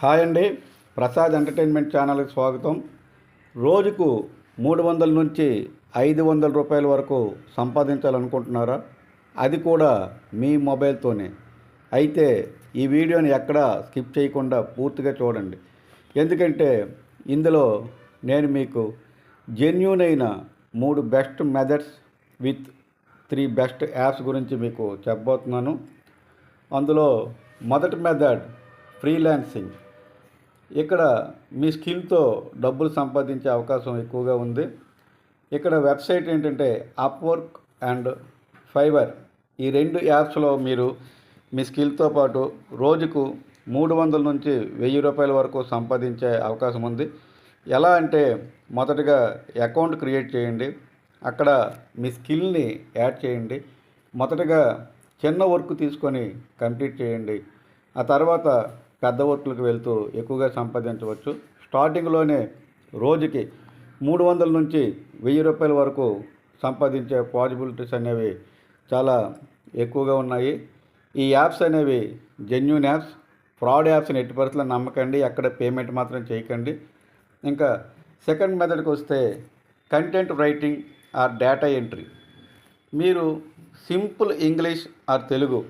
Hi అండి, Prasad entertainment ఛానల్కి స్వాగతం. రోజుకు 300 నుంచి 500 రూపాయల వరకు సంపాదించాలనుకుంటున్నారా? అది కూడా మీ మొబైల్తోనే. అయితే ఈ వీడియోని ఎక్కడా స్కిప్ చేయకుండా పూర్తిగా చూడండి. ఎందుకంటే ఇందులో నేను మీకు జెన్యూన్ అయిన 3 best methods with 3 best apps గురించి మీకు చెప్పబోతున్నాను. అందులో మొదటి మెథడ్ ఫ్రీలాన్సింగ్. ఇక్కడ మీ స్కిల్తో డబ్బులు సంపాదించే అవకాశం ఎక్కువగా ఉంది. ఇక్కడ వెబ్సైట్ ఏంటంటే అప్వర్క్ అండ్ ఫైవర్. ఈ 2 యాప్స్లో మీరు మీ స్కిల్తో పాటు రోజుకు 300 నుంచి 1000 రూపాయల వరకు సంపాదించే అవకాశం ఉంది. ఎలా అంటే మొదటగా అకౌంట్ క్రియేట్ చేయండి. అక్కడ మీ స్కిల్ని యాడ్ చేయండి. మొదటగా చిన్న వర్క్ తీసుకొని కంప్లీట్ చేయండి. ఆ తర్వాత పెద్ద వర్క్లకు వెళ్తూ ఎక్కువగా సంపాదించవచ్చు. స్టార్టింగ్లోనే రోజుకి 300 నుంచి 1000 రూపాయల వరకు సంపాదించే పాసిబిలిటీస్ అనేవి చాలా ఎక్కువగా ఉన్నాయి. ఈ యాప్స్ అనేవి జెన్యూన్ యాప్స్. ఫ్రాడ్ యాప్స్ని ఎట్టి పరిస్థితుల్లో నమ్మకండి. ఎక్కడ పేమెంట్ మాత్రం చేయకండి. ఇంకా సెకండ్ మెథడ్కి వస్తే content writing or data entry. మీరు సింపుల్ ఇంగ్లీష్ ఆర్ తెలుగు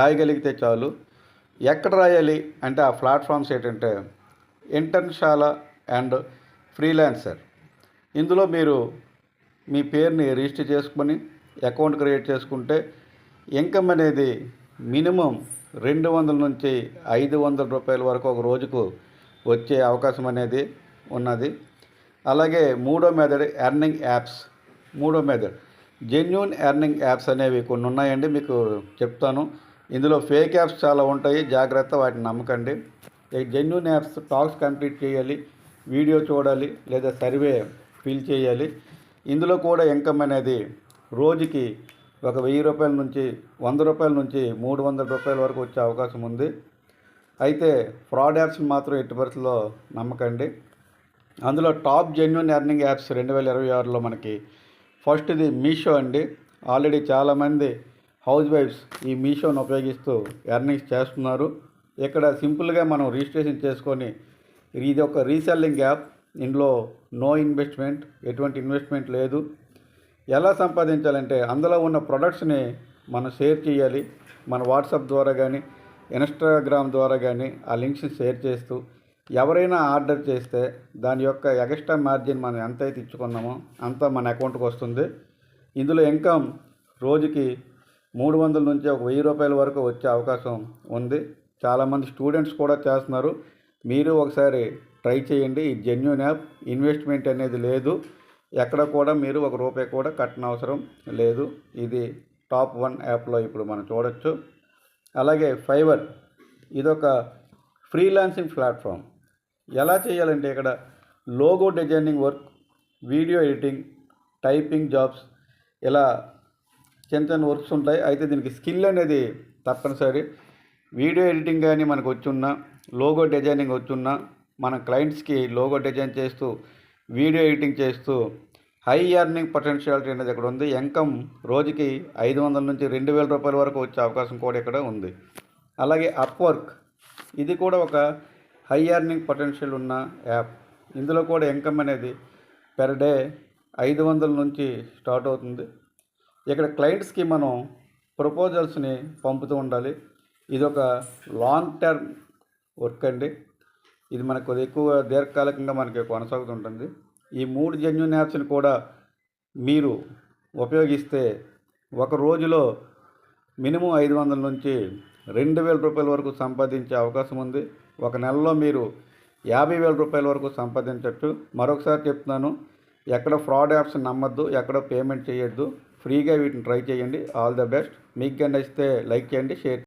రాయగలిగితే చాలు. ఎక్కడ రాయాలి అంటే ఆ ప్లాట్ఫామ్స్ ఏంటంటే ఇంటర్న్షాల అండ్ ఫ్రీలాన్సర్. ఇందులో మీరు మీ పేరుని రిజిస్టర్ చేసుకొని అకౌంట్ క్రియేట్ చేసుకుంటే ఇన్కమ్ అనేది మినిమం 200 నుంచి 500 రూపాయల వరకు ఒక రోజుకు వచ్చే అవకాశం అనేది ఉన్నది. అలాగే మూడో మెథడ్ ఎర్నింగ్ యాప్స్. మూడో మెథడ్ జెన్యూన్ ఎర్నింగ్ యాప్స్ అనేవి కొన్ని ఉన్నాయండి, మీకు చెప్తాను. ఇందులో ఫేక్ యాప్స్ చాలా ఉంటాయి, జాగ్రత్త, వాటిని నమ్మకండి. ఈ జెన్యూన్ యాప్స్ టాక్స్ కంప్లీట్ చేయాలి, వీడియో చూడాలి, లేదా సర్వే ఫిల్ చేయాలి. ఇందులో కూడా ఇన్కమ్ అనేది రోజుకి ఒక 1000 రూపాయల నుంచి 100 రూపాయల నుంచి 300 రూపాయల వరకు వచ్చే అవకాశం ఉంది. అయితే ఫ్రాడ్ యాప్స్ మాత్రం ఎట్టి పరిస్థితుల్లో నమ్మకండి. అందులో టాప్ జెన్యూన్ ఎర్నింగ్ యాప్స్ 2026లో మనకి ఫస్ట్ది మీషో అండి. ఆల్రెడీ చాలామంది హౌస్ వైఫ్స్ ఈ మీషోను ఉపయోగిస్తూ ఎర్నింగ్స్ చేస్తున్నారు. ఇక్కడ సింపుల్గా మనం రిజిస్ట్రేషన్ చేసుకొని, ఇది ఒక రీసెల్లింగ్ యాప్. ఇందులో నో ఇన్వెస్ట్మెంట్, ఎటువంటి ఇన్వెస్ట్మెంట్ లేదు. ఎలా సంపాదించాలంటే అందులో ఉన్న ప్రొడక్ట్స్ని మనం షేర్ చేయాలి. మన వాట్సాప్ ద్వారా కానీ ఇన్స్టాగ్రామ్ ద్వారా కానీ ఆ లింక్స్ని షేర్ చేస్తూ ఎవరైనా ఆర్డర్ చేస్తే దాని యొక్క ఎక్స్ట్రా మార్జిన్ మనం ఎంత అయితే ఇచ్చుకున్నామో అంతా మన అకౌంట్కి వస్తుంది. ఇందులో ఇన్కమ్ రోజుకి 300 నుంచి ఒక 1000 రూపాయల వరకు వచ్చే అవకాశం ఉంది. చాలామంది స్టూడెంట్స్ కూడా చేస్తున్నారు. మీరు ఒకసారి ట్రై చేయండి. ఈ జెన్యూన్ యాప్, ఇన్వెస్ట్మెంట్ అనేది లేదు. ఎక్కడ కూడా మీరు ఒక రూపాయి కూడా కట్టనవసరం అవసరం లేదు. ఇది టాప్ 1 యాప్లో ఇప్పుడు మనం చూడొచ్చు. అలాగే ఫైవర్, ఇదొక ఫ్రీలాన్సింగ్ ప్లాట్ఫామ్. ఎలా చేయాలంటే ఇక్కడ logo designing work, video editing, typing jobs, ఇలా చిన్న చిన్న వర్క్స్ ఉంటాయి. అయితే దీనికి స్కిల్ అనేది తప్పనిసరి. వీడియో ఎడిటింగ్ కానీ మనకు వచ్చున్నా, లోగో డిజైనింగ్ వచ్చున్నా, మన క్లయింట్స్కి లోగో డిజైన్ చేస్తూ వీడియో ఎడిటింగ్ చేస్తూ హై ఎర్నింగ్ పొటెన్షియాలిటీ అనేది ఇక్కడ ఉంది. ఇన్కమ్ రోజుకి 500 నుంచి 2000 రూపాయల వరకు వచ్చే అవకాశం కూడా ఇక్కడ ఉంది. అలాగే అప్వర్క్, ఇది కూడా ఒక హై ఎర్నింగ్ పొటెన్షియల్ ఉన్న యాప్. ఇందులో కూడా ఇన్కమ్ అనేది పెర్ డే 500 నుంచి స్టార్ట్ అవుతుంది. ఇక్కడ క్లయింట్స్కి మనం ప్రపోజల్స్ని పంపుతూ ఉండాలి. ఇది ఒక లాంగ్ టర్మ్ వర్క్ అండి. ఇది మనకు కొద్దిగా ఎక్కువ దీర్ఘకాలికంగా మనకి కొనసాగుతుంటుంది. ఈ 3 జెన్యూన్ యాప్స్ని కూడా మీరు ఉపయోగిస్తే ఒక రోజులో మినిమం 500 నుంచి 2000 రూపాయల వరకు సంపాదించే అవకాశం ఉంది. ఒక నెలలో మీరు 50,000 రూపాయల వరకు సంపాదించవచ్చు. మరొకసారి చెప్తున్నాను, ఎక్కడ ఫ్రాడ్ యాప్స్ నమ్మద్దు, ఎక్కడ పేమెంట్ చేయొద్దు. ఫ్రీగా వీటిని ట్రై చేయండి. All the best. మీకు నచ్చితే లైక్ చేయండి, షేర్